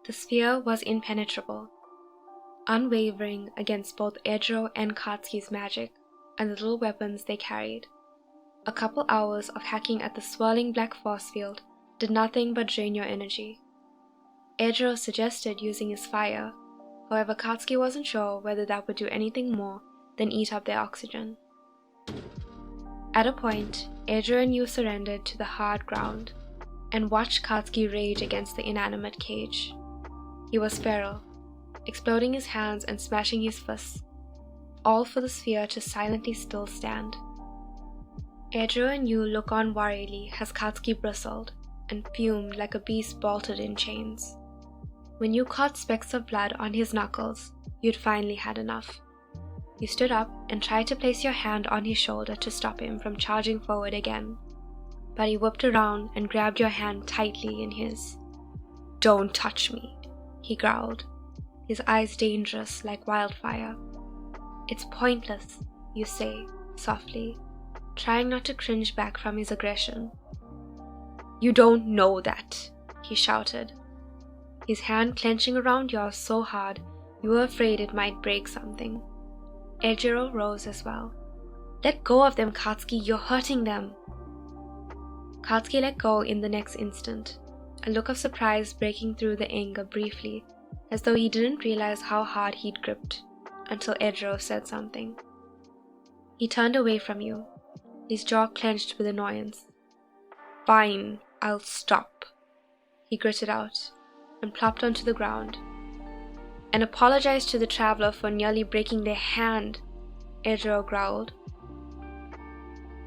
The sphere was impenetrable, unwavering against both Eijirou and Katsuki's magic and the little weapons they carried. A couple hours of hacking at the swirling black force field did nothing but drain your energy. Eijirou suggested using his fire, however Katsuki wasn't sure whether that would do anything more than eat up their oxygen. At a point, Eijirou and you surrendered to the hard ground and watched Katsuki rage against the inanimate cage. He was feral, exploding his hands and smashing his fists, all for the sphere to silently still stand. Eijirou and you look on worriedly as Katsuki bristled and fumed like a beast bolted in chains. When you caught specks of blood on his knuckles, you'd finally had enough. You stood up and tried to place your hand on his shoulder to stop him from charging forward again, but he whipped around and grabbed your hand tightly in his. "Don't touch me," he growled, his eyes dangerous like wildfire. "It's pointless," you say, softly, trying not to cringe back from his aggression. "You don't know that," he shouted, his hand clenching around yours so hard you were afraid it might break something. Eijirou rose as well. "Let go of them, Katsuki, you're hurting them." Katsuki let go in the next instant, a look of surprise breaking through the anger briefly, as though he didn't realize how hard he'd gripped, until Eijirou said something. He turned away from you, his jaw clenched with annoyance. "Fine, I'll stop," he gritted out, and plopped onto the ground. "And apologize to the traveler for nearly breaking their hand," Eijirou growled.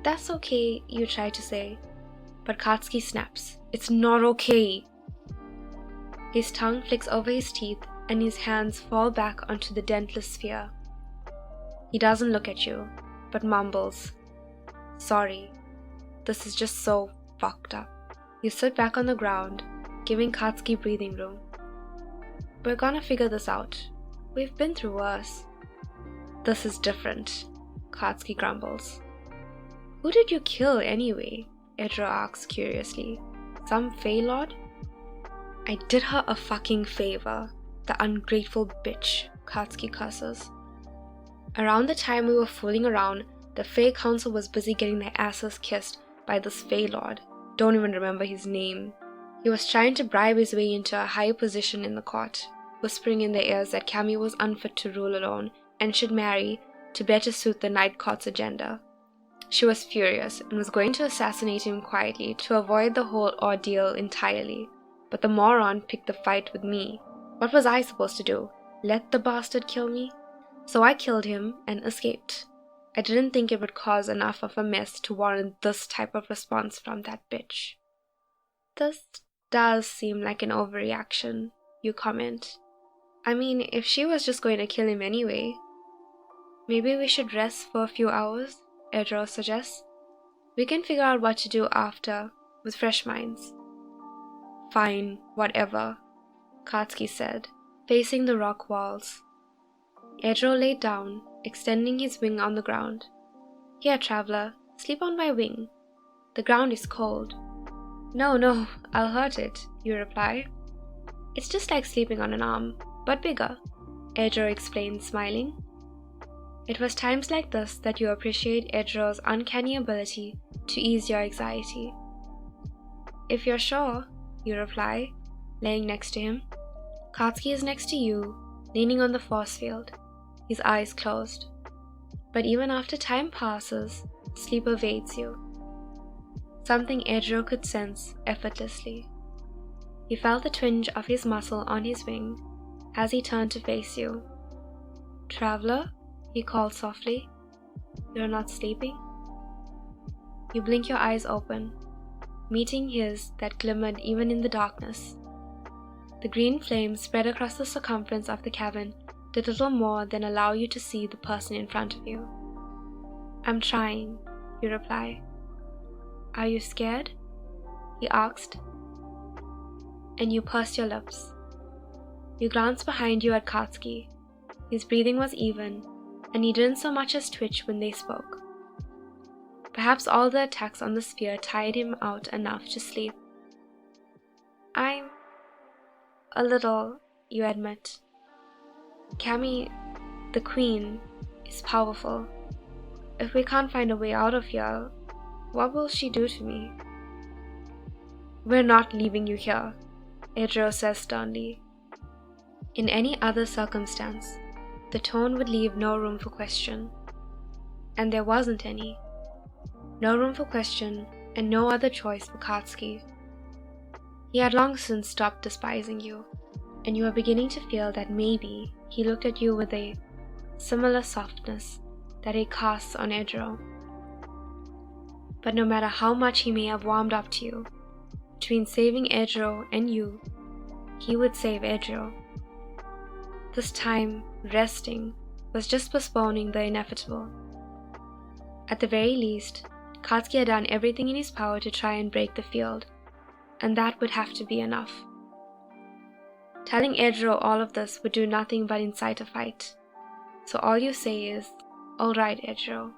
"That's okay," you try to say, but Katsuki snaps. "It's not okay." His tongue flicks over his teeth and his hands fall back onto the dentless sphere. He doesn't look at you, but mumbles, "Sorry, this is just so fucked up." You sit back on the ground, giving Katsuki breathing room. "We're gonna figure this out. We've been through worse." "This is different," Katsuki grumbles. "Who did you kill anyway?" Eijirou asks curiously. "Some Fae Lord?" "I did her a fucking favor, the ungrateful bitch," Katsuki curses. "Around the time we were fooling around, the Fae Council was busy getting their asses kissed by this Fae Lord. Don't even remember his name. He was trying to bribe his way into a high position in the court, whispering in their ears that Camie was unfit to rule alone and should marry to better suit the Night Court's agenda. She was furious and was going to assassinate him quietly to avoid the whole ordeal entirely, but the moron picked the fight with me. What was I supposed to do? Let the bastard kill me? So I killed him and escaped. I didn't think it would cause enough of a mess to warrant this type of response from that bitch." "This does seem like an overreaction," you comment. "I mean, if she was just going to kill him anyway." "Maybe we should rest for a few hours," Eijirou suggests. "We can figure out what to do after, with fresh minds." "Fine, whatever," Katsuki said, facing the rock walls. Eijirou laid down, extending his wing on the ground. "Here, traveler, sleep on my wing. The ground is cold." No, I'll hurt it," you reply. "It's just like sleeping on an arm, but bigger," Eijirou explained, smiling. It was times like this that you appreciate Eijirou's uncanny ability to ease your anxiety. "If you're sure," you reply, laying next to him. Katsuki is next to you, leaning on the force field, his eyes closed. But even after time passes, sleep evades you. Something Eijirou could sense effortlessly. He felt the twinge of his muscle on his wing as he turned to face you. "Traveler?" he called softly. "You're not sleeping?" You blink your eyes open, meeting his that glimmered even in the darkness. The green flame spread across the circumference of the cavern did little more than allow you to see the person in front of you. "I'm trying," you reply. "Are you scared?" he asked. And you pursed your lips. You glanced behind you at Katsuki. His breathing was even, and he didn't so much as twitch when they spoke. Perhaps all the attacks on the sphere tired him out enough to sleep. "I'm a little, you admit. Camie, the queen, is powerful. If we can't find a way out of here, what will she do to me? We're not leaving you here, Eijirou says sternly. In any other circumstance, the tone would leave no room for question. And there wasn't any. No room for question and no other choice for Katsuki. He had long since stopped despising you, and you were beginning to feel that maybe he looked at you with a similar softness that he casts on Eijirou. But no matter how much he may have warmed up to you, between saving Eijirou and you, he would save Eijirou. This time, resting was just postponing the inevitable. At the very least, Katsuki had done everything in his power to try and break the field, and that would have to be enough. Telling Eijirou all of this would do nothing but incite a fight, so all you say is, "Alright, Eijirou,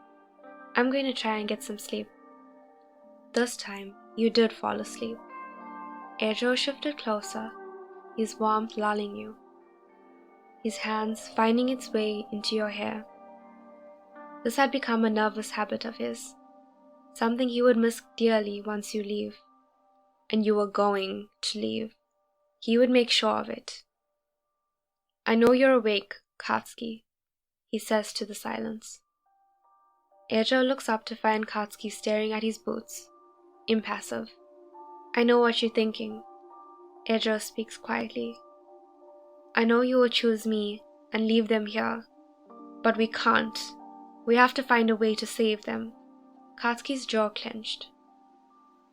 I'm going to try and get some sleep." This time, you did fall asleep. Eijirou shifted closer, his warmth lulling you, his hands finding its way into your hair. This had become a nervous habit of his, something he would miss dearly once you leave. And you were going to leave. He would make sure of it. "I know you're awake, Katsuki," he says to the silence. Eijirou looks up to find Katsuki staring at his boots, impassive. "I know what you're thinking," Eijirou speaks quietly. "I know you will choose me and leave them here, but we can't. We have to find a way to save them." Katsuki's jaw clenched.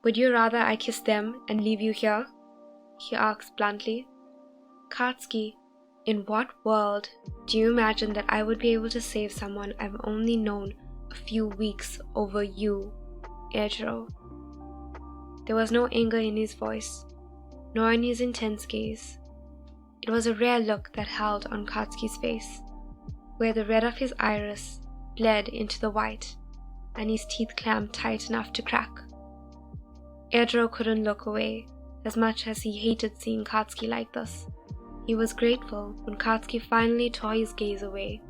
"Would you rather I kiss them and leave you here?" he asks bluntly. "Katsuki, in what world do you imagine that I would be able to save someone I've only known a few weeks over you, Eijirou?" There was no anger in his voice, nor in his intense gaze. It was a rare look that held on Katsuki's face, where the red of his iris bled into the white, and his teeth clamped tight enough to crack. Eijirou couldn't look away, as much as he hated seeing Katsuki like this. He was grateful when Katsuki finally tore his gaze away.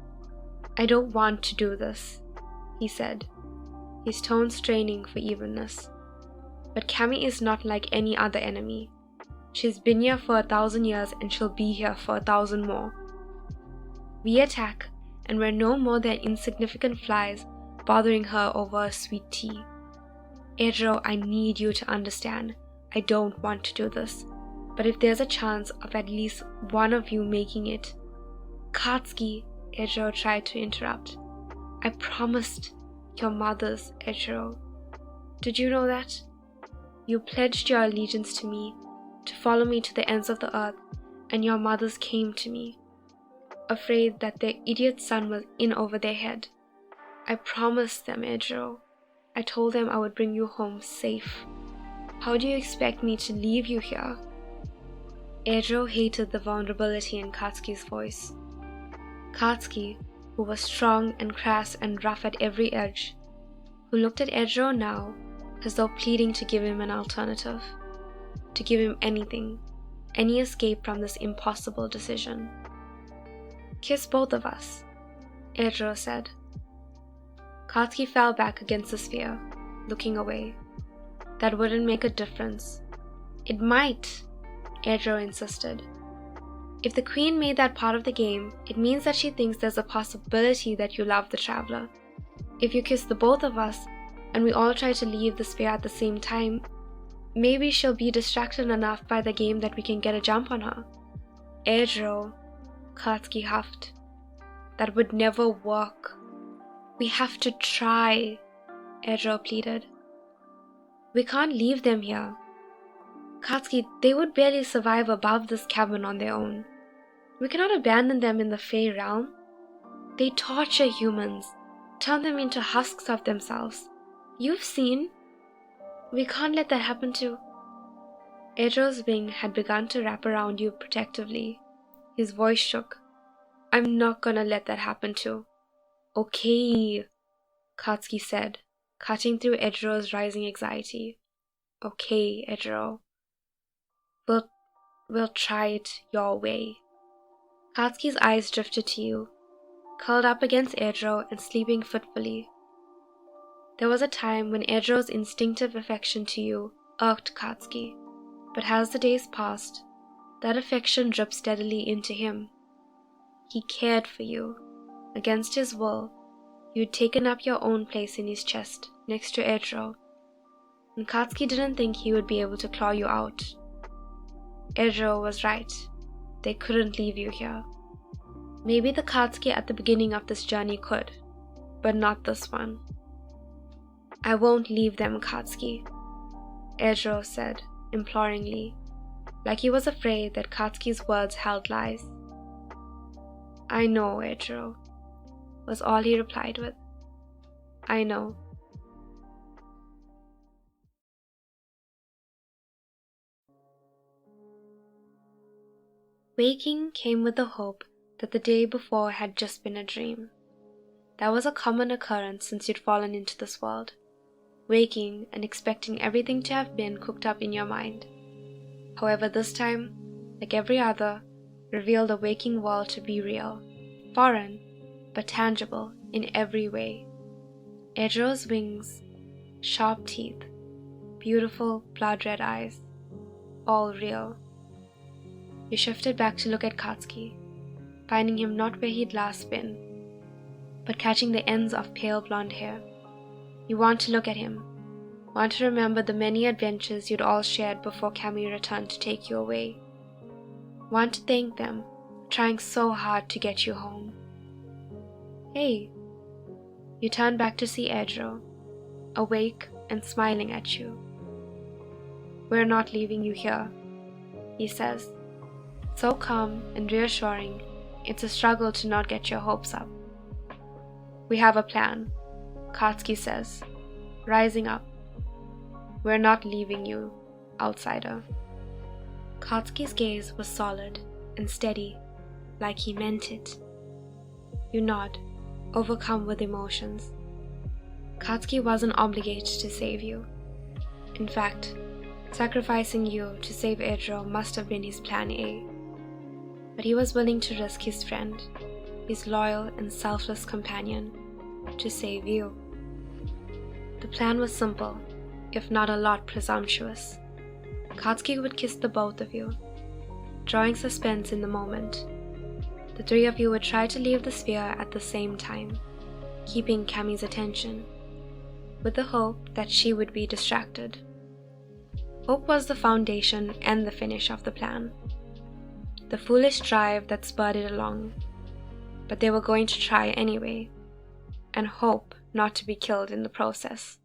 "I don't want to do this," he said, his tone straining for evenness. "But Camie is not like any other enemy. She's been here for 1,000 years and she'll be here for 1,000 more. We attack and we're no more than insignificant flies bothering her over a sweet tea. Eijirou, I need you to understand. I don't want to do this. But if there's a chance of at least one of you making it..." "Katsuki," Eijirou tried to interrupt. "I promised your mothers, Eijirou. Did you know that? You pledged your allegiance to me, to follow me to the ends of the earth, and your mothers came to me, afraid that their idiot son was in over their head. I promised them, Eijirou. I told them I would bring you home safe. How do you expect me to leave you here?" Eijirou hated the vulnerability in Katsuki's voice. Katsuki, who was strong and crass and rough at every edge, who looked at Eijirou now as though pleading to give him an alternative, to give him anything, any escape from this impossible decision. "Kiss both of us," Eijirou said. Katsuki fell back against the sphere, looking away. "That wouldn't make a difference." "It might," Eijirou insisted. "If the queen made that part of the game, it means that she thinks there's a possibility that you love the traveler. If you kiss the both of us, and we all try to leave the sphere at the same time, maybe she'll be distracted enough by the game that we can get a jump on her." "Eijirou," Katsuki huffed. "That would never work. We have to try," Eijirou pleaded. "We can't leave them here. Katsuki, they would barely survive above this cabin on their own. We cannot abandon them in the Fae realm. They torture humans, turn them into husks of themselves. You've seen. We can't let that happen to..." Eijirou's wing had begun to wrap around you protectively. His voice shook. "I'm not gonna let that happen to..." "Okay," Katsuki said, cutting through Eijirou's rising anxiety. "Okay, Eijirou. we'll try it your way. Katsuki's eyes drifted to you, curled up against Eijirou and sleeping fitfully. There was a time when Eijirou's instinctive affection to you irked Katsuki, but as the days passed, that affection dripped steadily into him. He cared for you. Against his will, you'd taken up your own place in his chest, next to Eijirou, and Katsuki didn't think he would be able to claw you out. Eijirou was right. They couldn't leave you here. Maybe the Katsuki at the beginning of this journey could, but not this one. I won't leave them, Katsuki, Eijirou said, imploringly, like he was afraid that Katsuki's words held lies. I know, Eijirou, was all he replied with. I know. Waking came with the hope that the day before had just been a dream. That was a common occurrence since you'd fallen into this world, waking and expecting everything to have been cooked up in your mind. However, this time, like every other, revealed the waking world to be real, foreign, but tangible in every way. Eijirou's wings, sharp teeth, beautiful blood-red eyes, all real. You shifted back to look at Katsuki, finding him not where he'd last been, but catching the ends of pale blonde hair. You want to look at him, want to remember the many adventures you'd all shared before Camie returned to take you away. Want to thank them for trying so hard to get you home. Hey, you turn back to see Eijirou, awake and smiling at you. We're not leaving you here, he says, so calm and reassuring, it's a struggle to not get your hopes up. We have a plan, Katsuki says, rising up. We're not leaving you, outsider. Katsuki's gaze was solid and steady, like he meant it. You nod, overcome with emotions. Katsuki wasn't obligated to save you. In fact, sacrificing you to save Eijirou must have been his plan A. But he was willing to risk his friend, his loyal and selfless companion, to save you. The plan was simple, if not a lot presumptuous. Katsuki would kiss the both of you, drawing suspense in the moment. The three of you would try to leave the sphere at the same time, keeping Camie's attention, with the hope that she would be distracted. Hope was the foundation and the finish of the plan, the foolish drive that spurred it along. But they were going to try anyway, and hope not to be killed in the process.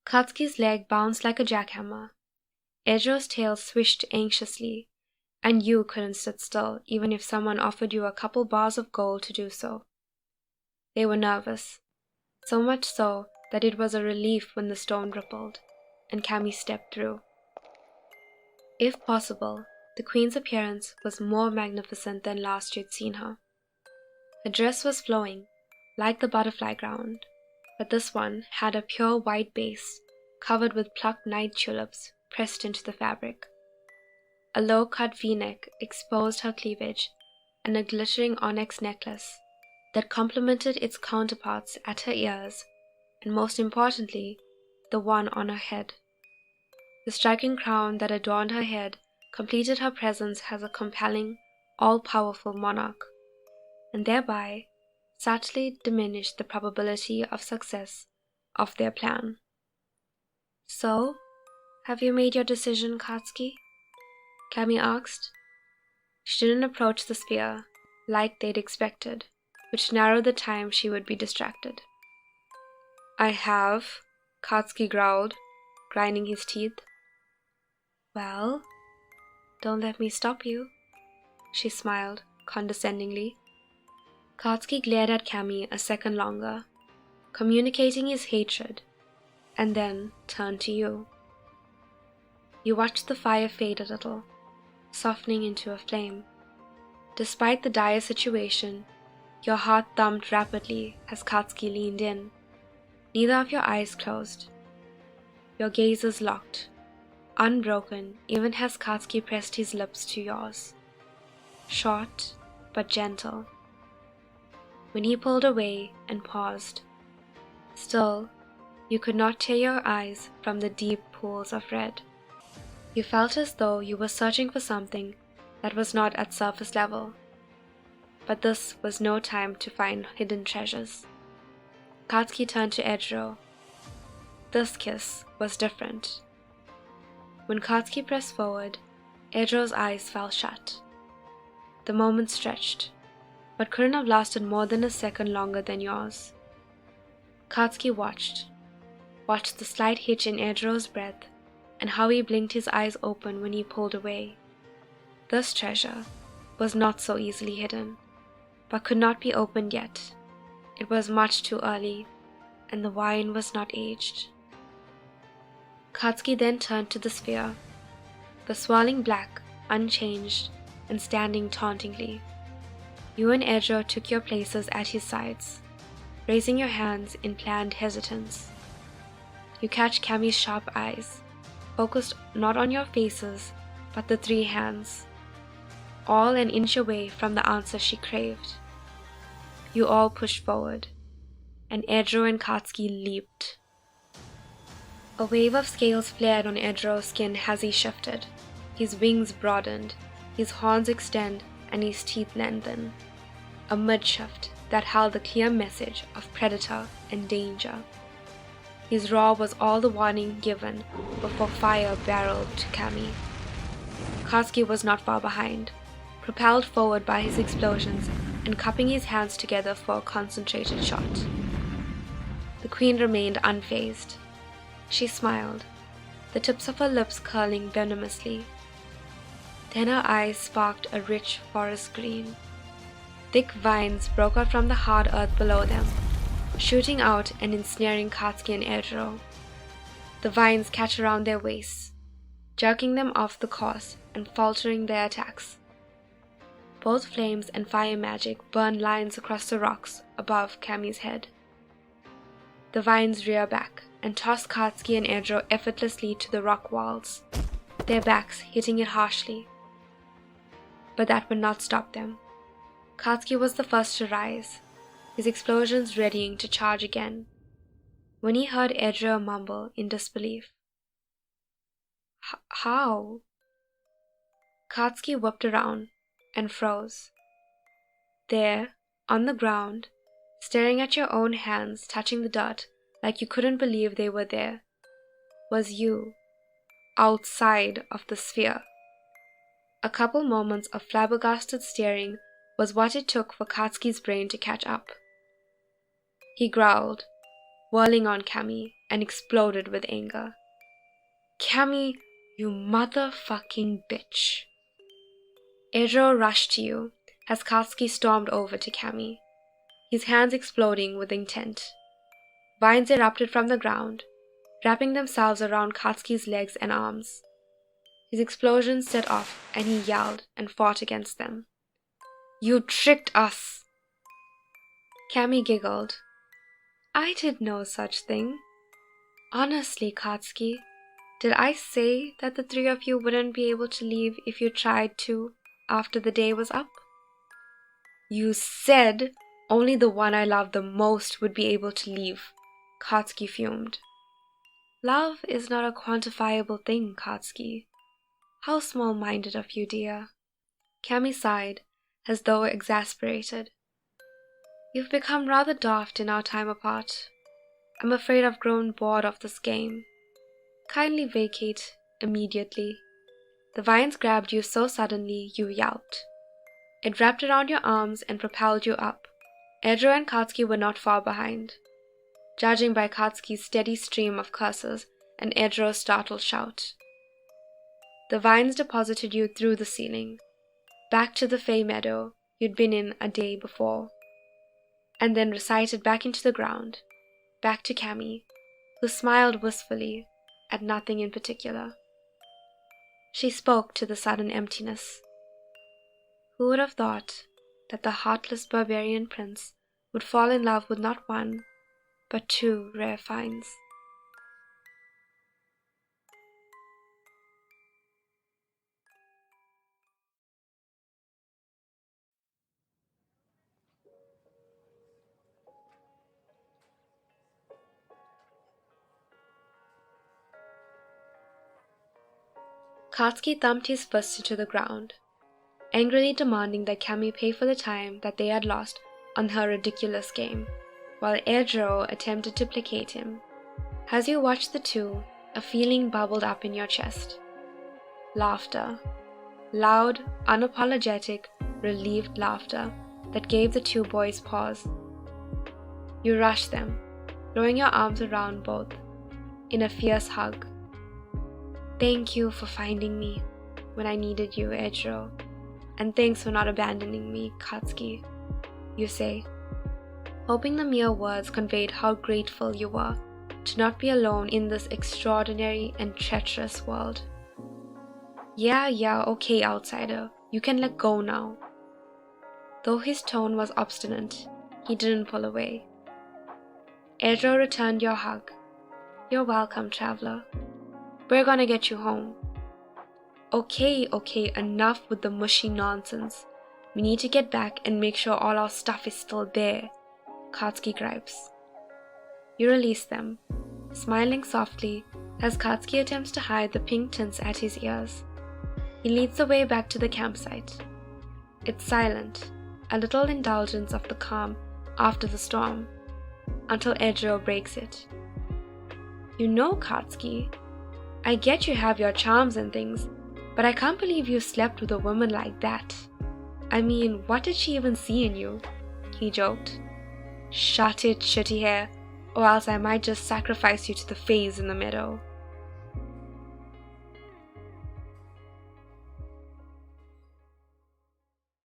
Katsuki's leg bounced like a jackhammer. Eijirou's tail swished anxiously, and you couldn't sit still even if someone offered you a couple bars of gold to do so. They were nervous, so much so that it was a relief when the stone rippled, and Camie stepped through. If possible, the queen's appearance was more magnificent than last you'd seen her. Her dress was flowing, like the butterfly ground, but this one had a pure white base, covered with plucked night tulips pressed into the fabric. A low-cut v-neck exposed her cleavage, and a glittering onyx necklace that complemented its counterparts at her ears, and most importantly, the one on her head. The striking crown that adorned her head completed her presence as a compelling, all-powerful monarch, and thereby subtly diminished the probability of success of their plan. So, have you made your decision, Katsuki? Camie asked. She didn't approach the sphere like they'd expected, which narrowed the time she would be distracted. I have, Katsuki growled, grinding his teeth. Well, don't let me stop you, she smiled condescendingly. Katsuki glared at Camie a second longer, communicating his hatred, and then turned to you. You watched the fire fade a little, softening into a flame. Despite the dire situation, your heart thumped rapidly as Katsuki leaned in. Neither of your eyes closed. Your gazes locked, unbroken even as Katsuki pressed his lips to yours. Short, but gentle. When he pulled away and paused, still, you could not tear your eyes from the deep pools of red. You felt as though you were searching for something that was not at surface level. But this was no time to find hidden treasures. Katsuki turned to Eijirou. This kiss was different. When Katsuki pressed forward, Eijirou's eyes fell shut. The moment stretched, but couldn't have lasted more than a second longer than yours. Katsuki watched the slight hitch in Eijirou's breath and how he blinked his eyes open when he pulled away. This treasure was not so easily hidden, but could not be opened yet. It was much too early, and the wine was not aged. Katsuki then turned to the sphere, the swirling black, unchanged, and standing tauntingly. You and Eijirou took your places at his sides, raising your hands in planned hesitance. You catch Camie's sharp eyes, focused not on your faces, but the three hands, all an inch away from the answer she craved. You all pushed forward, and Eijirou and Katsuki leaped. A wave of scales flared on Eijirou's skin as he shifted. His wings broadened, his horns extend, and his teeth lengthen. A mid-shift that held the clear message of predator and danger. His roar was all the warning given before fire barreled to Camie. Katsuki was not far behind, propelled forward by his explosions and cupping his hands together for a concentrated shot. The queen remained unfazed. She smiled, the tips of her lips curling venomously. Then her eyes sparked a rich forest green. Thick vines broke out from the hard earth below them, shooting out and ensnaring Katsuki and Eijirou. The vines catch around their waists, jerking them off the course and faltering their attacks. Both flames and fire magic burn lines across the rocks above Camie's head. The vines rear back and toss Katsuki and Eijirou effortlessly to the rock walls, their backs hitting it harshly. But that would not stop them. Katsuki was the first to rise, his explosions readying to charge again, when he heard Eijirou mumble in disbelief. How? Katsuki whipped around and froze. There, on the ground, staring at your own hands touching the dirt like you couldn't believe they were there, was you, outside of the sphere. A couple moments of flabbergasted staring was what it took for Katsuki's brain to catch up. He growled, whirling on Camie, and exploded with anger. Camie, you motherfucking bitch. Eijirou rushed to you as Katsuki stormed over to Camie, his hands exploding with intent. Vines erupted from the ground, wrapping themselves around Katsuki's legs and arms. His explosions set off and he yelled and fought against them. You tricked us! Camie giggled. I did no such thing. Honestly, Katsuki, did I say that the three of you wouldn't be able to leave if you tried to after the day was up? You said only the one I love the most would be able to leave, Katsuki fumed. Love is not a quantifiable thing, Katsuki. How small-minded of you, dear. Camie sighed, as though exasperated. You've become rather daft in our time apart. I'm afraid I've grown bored of this game. Kindly vacate immediately. The vines grabbed you so suddenly you yelped. It wrapped around your arms and propelled you up. Eijirou and Katsuki were not far behind. Judging by Katsuki's steady stream of curses and Eijirou's startled shout. The vines deposited you through the ceiling, back to the Faerie Meadow you'd been in a day before, and then recited back into the ground, back to Camie, who smiled wistfully at nothing in particular. She spoke to the sudden emptiness. Who would have thought that the heartless barbarian prince would fall in love with not one, but two rare finds? Katsuki thumped his fist into the ground, angrily demanding that Camie pay for the time that they had lost on her ridiculous game, while Eijirou attempted to placate him. As you watched the two, a feeling bubbled up in your chest. Laughter. Loud, unapologetic, relieved laughter that gave the two boys pause. You rushed them, throwing your arms around both, in a fierce hug. Thank you for finding me when I needed you, Eijirou, and thanks for not abandoning me, Katsuki, you say, hoping the mere words conveyed how grateful you were to not be alone in this extraordinary and treacherous world. Yeah, okay, outsider, you can let go now. Though his tone was obstinate, he didn't pull away. Eijirou returned your hug. You're welcome, traveler. We're gonna get you home. Okay, enough with the mushy nonsense. We need to get back and make sure all our stuff is still there, Katsuki gripes. You release them, smiling softly as Katsuki attempts to hide the pink tints at his ears. He leads the way back to the campsite. It's silent, a little indulgence of the calm after the storm, until Eijirou breaks it. You know, Katsuki, I get you have your charms and things, but I can't believe you slept with a woman like that. I mean, what did she even see in you? He joked. Shut it, shitty hair, or else I might just sacrifice you to the Faes in the meadow.